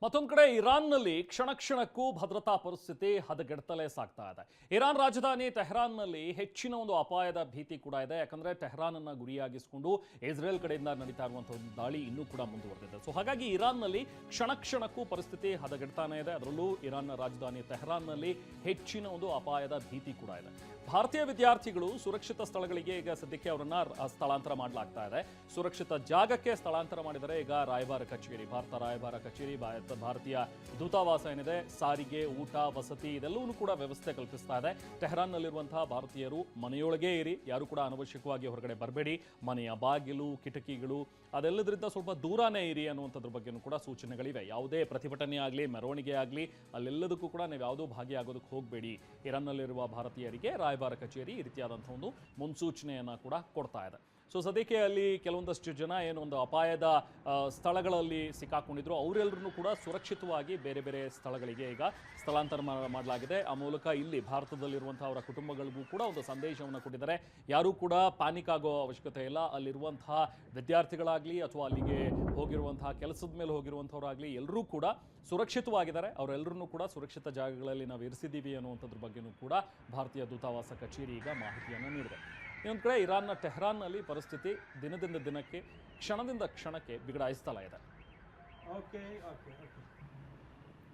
ಮತ್ತೊಂದು ಕಡೆ ಇರಾನ್ನಲ್ಲಿ ಕ್ಷಣ ಕ್ಷಣಕ್ಕೂ ಭದ್ರತಾ ಪರಿಸ್ಥಿತಿ ಹದಗೆಡ್ತಲೇ ಸಾಗ್ತಾ ಇದೆ. ಇರಾನ್ ರಾಜಧಾನಿ ಟೆಹರಾನ್ನಲ್ಲಿ ಹೆಚ್ಚಿನ ಒಂದು ಅಪಾಯದ ಭೀತಿ ಕೂಡ ಇದೆ. ಯಾಕಂದ್ರೆ ಟೆಹರಾನನ್ನ ಗುರಿಯಾಗಿಸಿಕೊಂಡು ಇಸ್ರೇಲ್ ಕಡೆಯಿಂದ ನಡೀತಾ ಇರುವಂತಹ ಒಂದು ದಾಳಿ ಇನ್ನೂ ಕೂಡ ಮುಂದುವರೆದಿದೆ. ಸೊ ಹಾಗಾಗಿ ಇರಾನ್ನಲ್ಲಿ ಕ್ಷಣ ಕ್ಷಣಕ್ಕೂ ಪರಿಸ್ಥಿತಿ ಹದಗೆಡ್ತಾನೆ ಇದೆ. ಅದರಲ್ಲೂ ಇರಾನ್ನ ರಾಜಧಾನಿ ಟೆಹರಾನ್ನಲ್ಲಿ ಹೆಚ್ಚಿನ ಒಂದು ಅಪಾಯದ ಭೀತಿ ಕೂಡ ಇದೆ. ಭಾರತೀಯ ವಿದ್ಯಾರ್ಥಿಗಳು ಸುರಕ್ಷಿತ ಸ್ಥಳಗಳಿಗೆ ಈಗ ಸದ್ಯಕ್ಕೆ ಅವರನ್ನ ಸ್ಥಳಾಂತರ ಮಾಡಲಾಗ್ತಾ ಇದೆ. ಸುರಕ್ಷಿತ ಜಾಗಕ್ಕೆ ಸ್ಥಳಾಂತರ ಮಾಡಿದರೆ ಈಗ ರಾಯಭಾರ ಕಚೇರಿ, ಭಾರತ ರಾಯಭಾರ ಕಚೇರಿ, ಭಾರತೀಯ ದೂತಾವಾಸ ಏನಿದೆ, ಸಾರಿಗೆ, ಊಟ, ವಸತಿ ಇದೆಲ್ಲವೂ ಕೂಡ ವ್ಯವಸ್ಥೆ ಕಲ್ಪಿಸ್ತಾ ಇದೆ. ಟೆಹರಾನ್ನಲ್ಲಿರುವಂತಹ ಭಾರತೀಯರು ಮನೆಯೊಳಗೆ ಇರಿ, ಯಾರು ಕೂಡ ಅನವಶ್ಯಕವಾಗಿ ಹೊರಗಡೆ ಬರಬೇಡಿ, ಮನೆಯ ಬಾಗಿಲು, ಕಿಟಕಿಗಳು ಅದೆಲ್ಲದರಿಂದ ಸ್ವಲ್ಪ ದೂರನೇ ಇರಿ ಅನ್ನುವಂಥದ್ರ ಬಗ್ಗೆನೂ ಕೂಡ ಸೂಚನೆಗಳಿವೆ. ಯಾವುದೇ ಪ್ರತಿಭಟನೆ ಆಗಲಿ, ಮೆರವಣಿಗೆ ಆಗಲಿ, ಅಲ್ಲೆಲ್ಲದಕ್ಕೂ ಕೂಡ ನೀವು ಯಾವುದೂ ಭಾಗಿಯಾಗೋದಕ್ಕೆ ಹೋಗಬೇಡಿ. ಇರಾನ್ನಲ್ಲಿರುವ ಭಾರತೀಯರಿಗೆ ರಾಯಭಾರ ಕಚೇರಿ ಈ ರೀತಿಯಾದಂಥ ಒಂದು ಮುನ್ಸೂಚನೆಯನ್ನು ಕೂಡ ಕೊಡ್ತಾ ಇದೆ. ಸೊ ಸದ್ಯಕ್ಕೆ ಅಲ್ಲಿ ಕೆಲವೊಂದಷ್ಟು ಜನ ಏನು ಒಂದು ಅಪಾಯದ ಸ್ಥಳಗಳಲ್ಲಿ ಸಿಕ್ಕಾಕೊಂಡಿದ್ರು, ಅವರೆಲ್ಲರೂ ಕೂಡ ಸುರಕ್ಷಿತವಾಗಿ ಬೇರೆ ಬೇರೆ ಸ್ಥಳಗಳಿಗೆ ಈಗ ಸ್ಥಳಾಂತರ ಮಾಡಲಾಗಿದೆ. ಆ ಮೂಲಕ ಇಲ್ಲಿ ಭಾರತದಲ್ಲಿರುವಂಥ ಅವರ ಕುಟುಂಬಗಳಿಗೂ ಕೂಡ ಒಂದು ಸಂದೇಶವನ್ನು ಕೊಟ್ಟಿದ್ದಾರೆ. ಯಾರೂ ಕೂಡ ಪ್ಯಾನಿಕ್ ಆಗೋ ಅವಶ್ಯಕತೆ ಇಲ್ಲ. ಅಲ್ಲಿರುವಂತಹ ವಿದ್ಯಾರ್ಥಿಗಳಾಗಲಿ ಅಥವಾ ಅಲ್ಲಿಗೆ ಹೋಗಿರುವಂತಹ ಕೆಲಸದ ಮೇಲೆ ಹೋಗಿರುವಂಥವರಾಗಲಿ ಎಲ್ಲರೂ ಕೂಡ ಸುರಕ್ಷಿತವಾಗಿದ್ದಾರೆ. ಅವರೆಲ್ಲರನ್ನೂ ಕೂಡ ಸುರಕ್ಷಿತ ಜಾಗಗಳಲ್ಲಿ ನಾವು ಇರಿಸಿದ್ದೀವಿ ಅನ್ನುವಂಥದ್ರ ಬಗ್ಗೆನೂ ಕೂಡ ಭಾರತೀಯ ದೂತಾವಾಸ ಕಚೇರಿ ಈಗ ಮಾಹಿತಿಯನ್ನು ನೀಡಿದೆ. ಇನ್ನೊಂದು ಕಡೆ ಇರಾನ್ನ ಟೆಹರಾನ್ನಲ್ಲಿ ಪರಿಸ್ಥಿತಿ ದಿನದಿಂದ ದಿನಕ್ಕೆ, ಕ್ಷಣದಿಂದ ಕ್ಷಣಕ್ಕೆ ಬಿಗಡಾಯಿಸ್ತಲೇ ಇದೆ. ಓಕೆ.